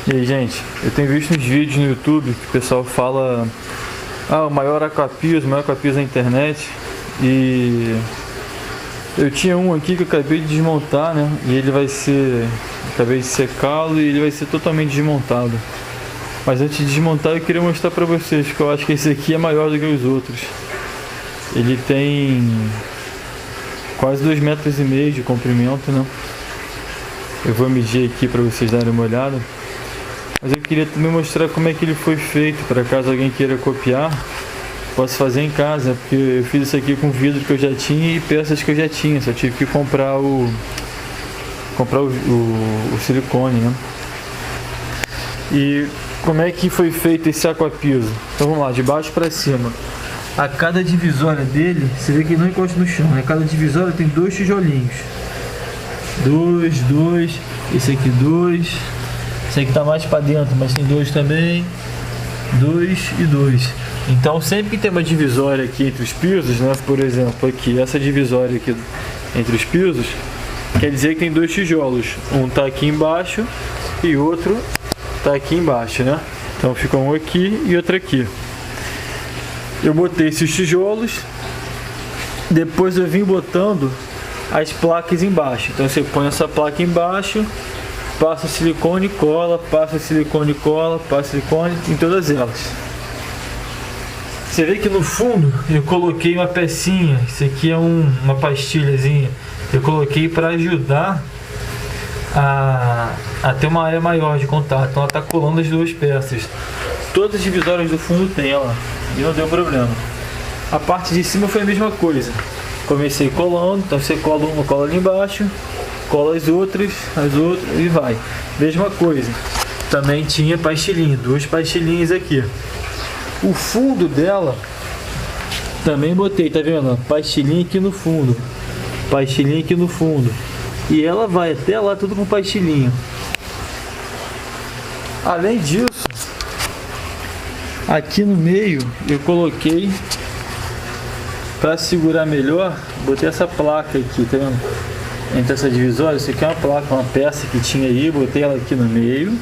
E aí, gente, eu tenho visto uns vídeos no YouTube que o pessoal fala o maior aquapiso, da internet. E eu tinha um aqui que eu acabei de desmontar, né? E ele vai ser... acabei de secá-lo e ele vai ser totalmente desmontado. Mas antes de desmontar eu queria mostrar pra vocês que eu acho que esse aqui é maior do que os outros. Ele tem quase 2,5 metros de comprimento, né? Eu vou medir aqui pra vocês darem uma olhada. Mas eu queria também mostrar como é que ele foi feito, para caso alguém queira copiar, posso fazer em casa, porque eu fiz isso aqui com vidro que eu já tinha e peças que eu já tinha, só tive que comprar o silicone, né? E como é que foi feito esse aquapiso? Então vamos lá, de baixo para cima. A cada divisória dele, você vê que ele não encosta no chão, né? Cada divisória tem 2 tijolinhos. 2, esse aqui 2. Esse aqui tá mais para dentro, mas tem 2 também. 2 e 2. Então sempre que tem uma divisória aqui entre os pisos, né? Por exemplo, aqui, essa divisória aqui entre os pisos, quer dizer que tem 2 tijolos. Um tá aqui embaixo e outro tá aqui embaixo, né? Então fica um aqui e outro aqui. Eu botei esses tijolos, depois eu vim botando as placas embaixo. Então você põe essa placa embaixo, passa silicone e cola, passa silicone e cola, passa silicone em todas elas. Você vê que no fundo eu coloquei uma pecinha, isso aqui é uma pastilhazinha, eu coloquei para ajudar a ter uma área maior de contato. Então ela está colando as 2 peças. Todas as divisórias do fundo tem ela, e não deu problema. A parte de cima foi a mesma coisa. Comecei colando, então você cola uma, cola ali embaixo, cola as outras e vai. Mesma coisa. Também tinha pastilhinha, 2 pastilhinhas aqui. O fundo dela também botei, tá vendo? Pastilhinha aqui no fundo. Pastilhinha aqui no fundo. E ela vai até lá tudo com pastilhinha. Além disso, aqui no meio eu coloquei, para segurar melhor, botei essa placa aqui, tá vendo? Entre essa divisória, isso aqui é uma placa, uma peça que tinha aí, botei ela aqui no meio.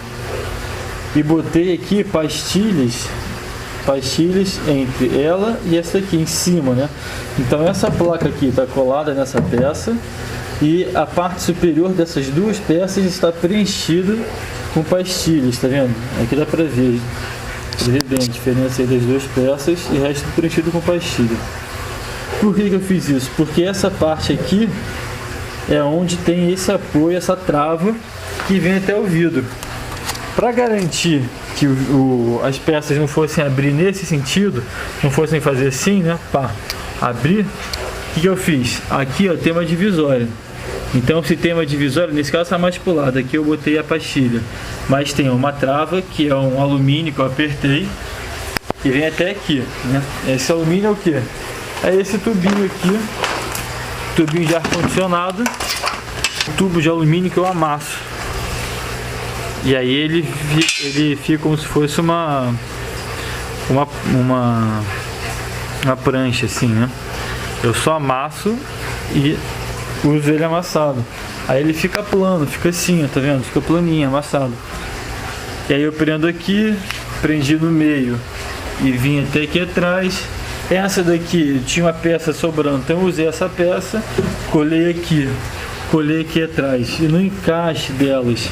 E botei aqui pastilhas entre ela e essa aqui em cima, né? Então essa placa aqui está colada nessa peça e a parte superior dessas 2 peças está preenchida com pastilhas, tá vendo? Aqui dá para ver bem a diferença aí das 2 peças e o resto preenchido com pastilha. Por que eu fiz isso? Porque essa parte aqui é onde tem esse apoio, essa trava que vem até o vidro. Para garantir que as peças não fossem abrir nesse sentido, não fossem fazer assim, né, pá, abrir, o que eu fiz? Aqui, ó, tem uma divisória. Então se tem uma divisória, nesse caso está mais pro lado, aqui eu botei a pastilha. Mas tem uma trava, que é um alumínio que eu apertei, que vem até aqui, né? Esse alumínio é o que? É esse tubinho aqui, tubinho de ar-condicionado, tubo de alumínio que eu amasso. E aí ele fica como se fosse uma prancha assim, né? Eu só amasso e uso ele amassado. Aí ele fica plano, fica assim, ó, tá vendo? Fica planinho, amassado. E aí eu prendo aqui, prendi no meio e vim até aqui atrás. Essa daqui tinha uma peça sobrando, então eu usei essa peça, colei aqui atrás. E no encaixe delas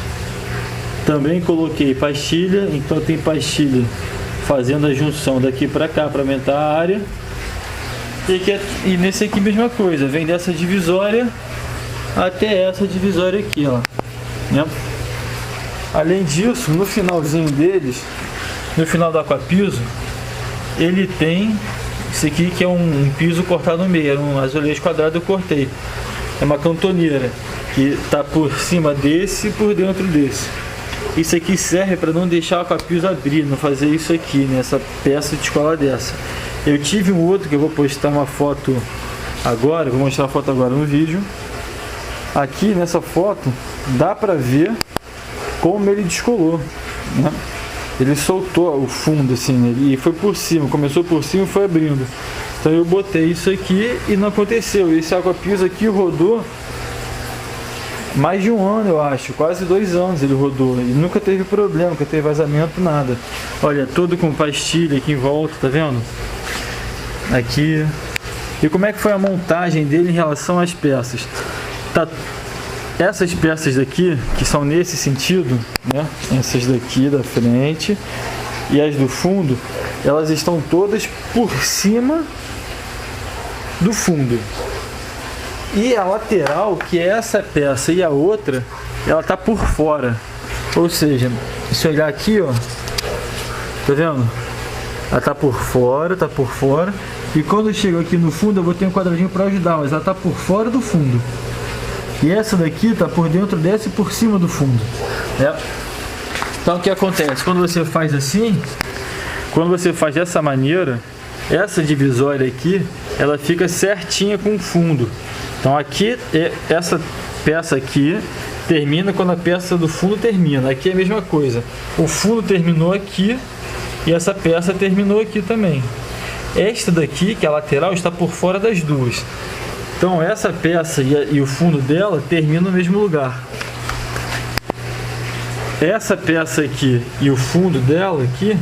também coloquei pastilha, então tem pastilha fazendo a junção daqui para cá para aumentar a área. E nesse aqui mesma coisa, vem dessa divisória até essa divisória aqui, ó, né? Além disso, no finalzinho deles, no final do aquapiso, ele tem isso aqui que é um piso cortado no meio, era um azulejo quadrado, eu cortei. É uma cantoneira que tá por cima desse e por dentro desse. Isso aqui serve para não deixar o aquapiso abrir, não fazer isso aqui, nessa peça de cola dessa. Eu tive um outro que eu vou postar uma foto agora, vou mostrar a foto agora no vídeo. Aqui nessa foto dá para ver como ele descolou, né? Ele soltou o fundo assim, né? E foi por cima, começou por cima e foi abrindo. Então eu botei isso aqui e não aconteceu. Esse aquapiso aqui rodou mais de um ano, eu acho, quase 2 anos ele rodou e nunca teve problema, nunca teve vazamento, nada. Olha, todo com pastilha aqui em volta, tá vendo? Aqui. E como é que foi a montagem dele em relação às peças? Tá, essas peças daqui, que são nesse sentido, né? Essas daqui da frente e as do fundo, elas estão todas por cima do fundo. E a lateral, que é essa peça e a outra, ela tá por fora. Ou seja, se olhar aqui, ó, tá vendo? Ela tá por fora, tá por fora. E quando eu chego aqui no fundo, eu vou ter um quadradinho para ajudar, mas ela tá por fora do fundo. E essa daqui tá por dentro dessa e por cima do fundo, né? Então o que acontece? Quando você faz assim, quando você faz dessa maneira, essa divisória aqui, ela fica certinha com o fundo. Então aqui, essa peça aqui termina quando a peça do fundo termina. Aqui é a mesma coisa. O fundo terminou aqui e essa peça terminou aqui também. Esta daqui, que é a lateral, está por fora das duas. Então essa peça e o fundo dela terminam no mesmo lugar. Essa peça aqui e o fundo dela aqui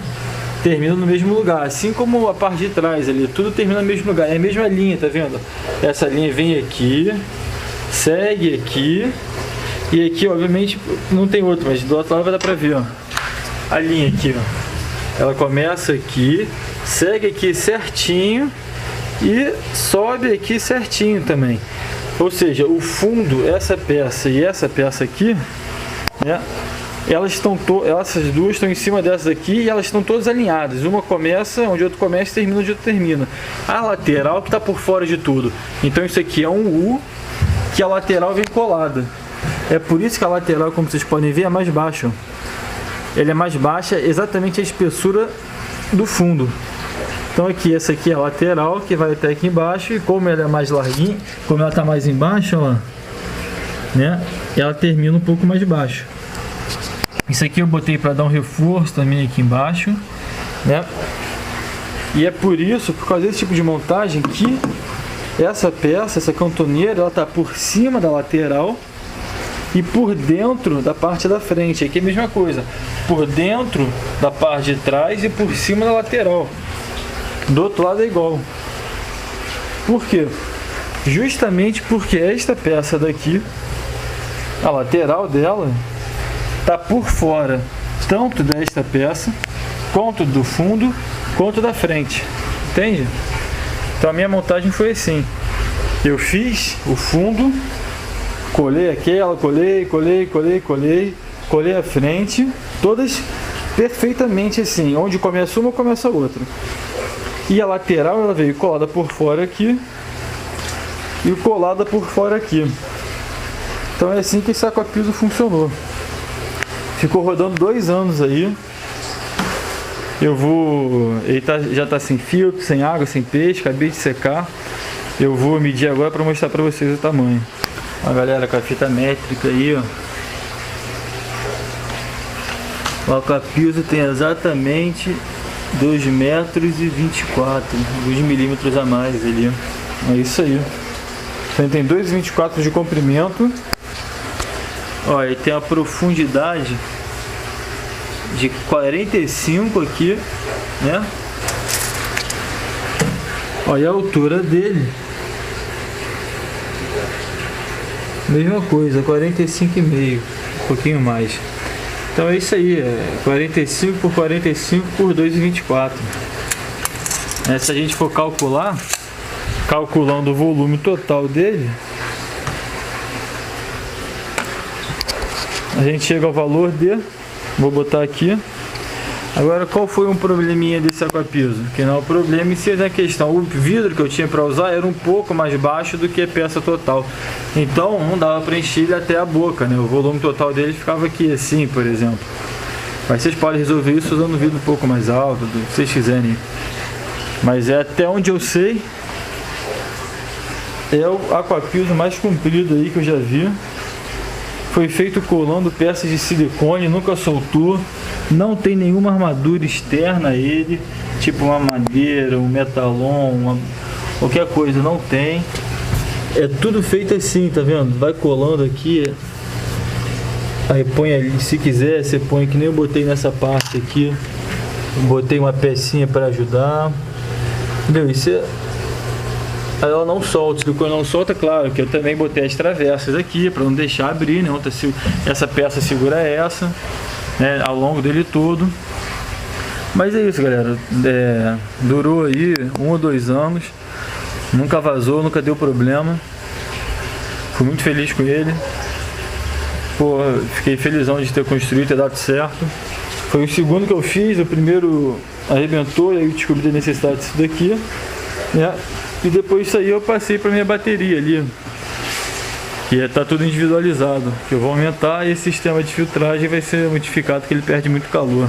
termina no mesmo lugar, assim como a parte de trás ali, tudo termina no mesmo lugar, é a mesma linha, tá vendo? Essa linha vem aqui, segue aqui, e aqui obviamente não tem outro, mas do outro lado vai dar pra ver, ó, a linha aqui, ó, ela começa aqui, segue aqui certinho e sobe aqui certinho também, ou seja, o fundo, essa peça e essa peça aqui, né? Essas duas estão em cima dessas aqui e elas estão todas alinhadas. Uma começa onde o outro começa e termina onde o outro termina. A lateral que está por fora de tudo. Então isso aqui é um U que a lateral vem colada. É por isso que a lateral, como vocês podem ver, é mais baixa. Ela é mais baixa, exatamente a espessura do fundo. Então aqui, essa aqui é a lateral que vai até aqui embaixo. E como ela é mais larguinha, como ela está mais embaixo, ó, né? Ela termina um pouco mais baixo. Isso aqui eu botei para dar um reforço também aqui embaixo, né? E é por isso, por causa desse tipo de montagem, que essa peça, essa cantoneira, ela tá por cima da lateral e por dentro da parte da frente. Aqui é a mesma coisa, por dentro da parte de trás e por cima da lateral. Do outro lado é igual. Por quê? Justamente porque esta peça daqui, a lateral dela, está por fora tanto desta peça quanto do fundo quanto da frente, entende? Então a minha montagem foi assim, eu fiz o fundo, colei aquela, colei a frente, todas perfeitamente assim, onde começa uma começa a outra, e a lateral ela veio colada por fora aqui e colada por fora aqui. Então é assim que esse aquapiso funcionou. Ficou rodando 2 anos aí. Ele já está sem filtro, sem água, sem peixe, acabei de secar. Eu vou medir agora para mostrar para vocês o tamanho. Ó, galera, com a fita métrica aí, ó. O aquapiso tem exatamente 2,24 metros, 2 milímetros a mais ali. É isso aí. Então ele tem 2,24 de comprimento. Ó, ele tem a profundidade de 45 aqui, né? Ó, e a altura dele, mesma coisa, 45,5, um pouquinho mais. Então é isso aí, 45 por 45 por 2,24. Se a gente for calculando o volume total dele, a gente chega ao valor de, vou botar aqui. Agora, qual foi um probleminha desse aquapiso? Que não é o problema em si, é a questão, o vidro que eu tinha para usar era um pouco mais baixo do que a peça total, então não dava para encher ele até a boca, né? O volume total dele ficava aqui assim, por exemplo. Mas vocês podem resolver isso usando um vidro um pouco mais alto, do que vocês quiserem. Mas é até onde eu sei, é o aquapiso mais comprido aí que eu já vi. Foi feito colando peças de silicone, nunca soltou, não tem nenhuma armadura externa a ele, tipo uma madeira, um metalon, qualquer coisa, não tem. É tudo feito assim, tá vendo? Vai colando aqui, Aí põe ali, se quiser, você põe que nem eu botei nessa parte aqui. Botei uma pecinha para ajudar. Entendeu? Isso é... ela não solta, o silicone não solta, claro que eu também botei as travessas aqui para não deixar abrir, né? Essa peça segura essa, né? Ao longo dele todo. Mas é isso, galera. Durou aí 1 ou 2 anos, nunca vazou, nunca deu problema. Fui muito feliz com ele. Pô, fiquei felizão de ter construído, ter dado certo. Foi o segundo que eu fiz, o primeiro arrebentou, e aí eu descobri a necessidade disso daqui, né? E depois disso aí eu passei para minha bateria ali, que tá tudo individualizado, que eu vou aumentar, e esse sistema de filtragem vai ser modificado, porque ele perde muito calor.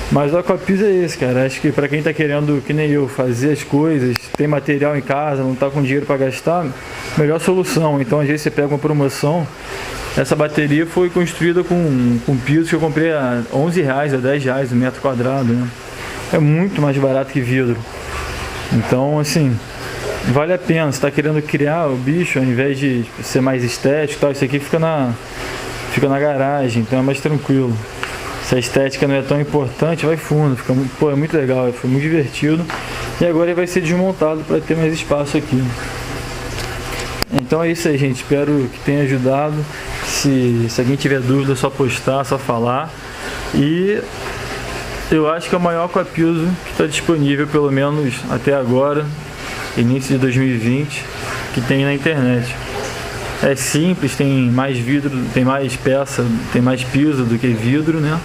Mas o Aquapisa é esse, cara. Acho que para quem tá querendo, que nem eu, fazer as coisas, tem material em casa, não tá com dinheiro para gastar, melhor solução. Então às vezes você pega uma promoção. Essa bateria foi construída com piso que eu comprei a R$11 a R$10 o metro quadrado, né? É muito mais barato que vidro. Então, assim, vale a pena. Você está querendo criar o bicho, ao invés de ser mais estético, tal, isso aqui fica na garagem, então é mais tranquilo. Se a estética não é tão importante, vai fundo. Pô, é muito legal, foi muito divertido. E agora ele vai ser desmontado para ter mais espaço aqui. Então é isso aí, gente. Espero que tenha ajudado. Se alguém tiver dúvida, é só postar, só falar. E eu acho que é o maior aquapiso que está disponível, pelo menos até agora, início de 2020, que tem na internet. É simples, tem mais vidro, tem mais peça, tem mais piso do que vidro, né?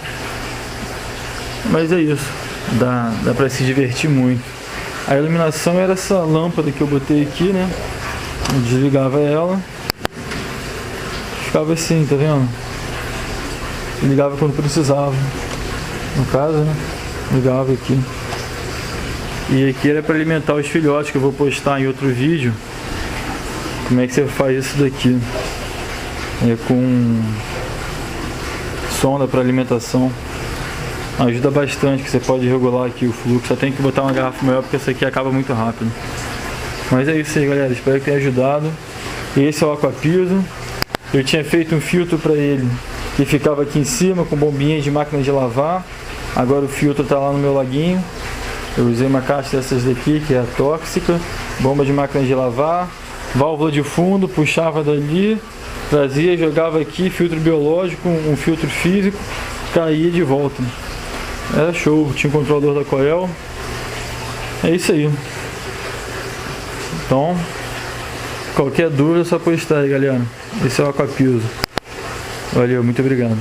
Mas é isso, dá para se divertir muito. A iluminação era essa lâmpada que eu botei aqui, né? Eu desligava ela, ficava assim, tá vendo? Ligava quando precisava, no caso, né? Ligava aqui. E aqui era para alimentar os filhotes, que eu vou postar em outro vídeo. Como é que você faz isso daqui? É com sonda para alimentação. Ajuda bastante, que você pode regular aqui o fluxo. Só tem que botar uma garrafa maior, porque essa aqui acaba muito rápido. Mas é isso aí, galera. Espero que tenha ajudado. Esse é o aquapiso. Eu tinha feito um filtro para ele que ficava aqui em cima com bombinhas de máquina de lavar. Agora o filtro está lá no meu laguinho. Eu usei uma caixa dessas daqui, que é a tóxica, bomba de máquina de lavar, válvula de fundo, puxava dali, trazia, jogava aqui, filtro biológico, um filtro físico, caía de volta. Era show, tinha um controlador da Coel. É isso aí. Então, qualquer dúvida é só postar aí, galera. Esse é o aquapiso. Valeu, muito obrigado.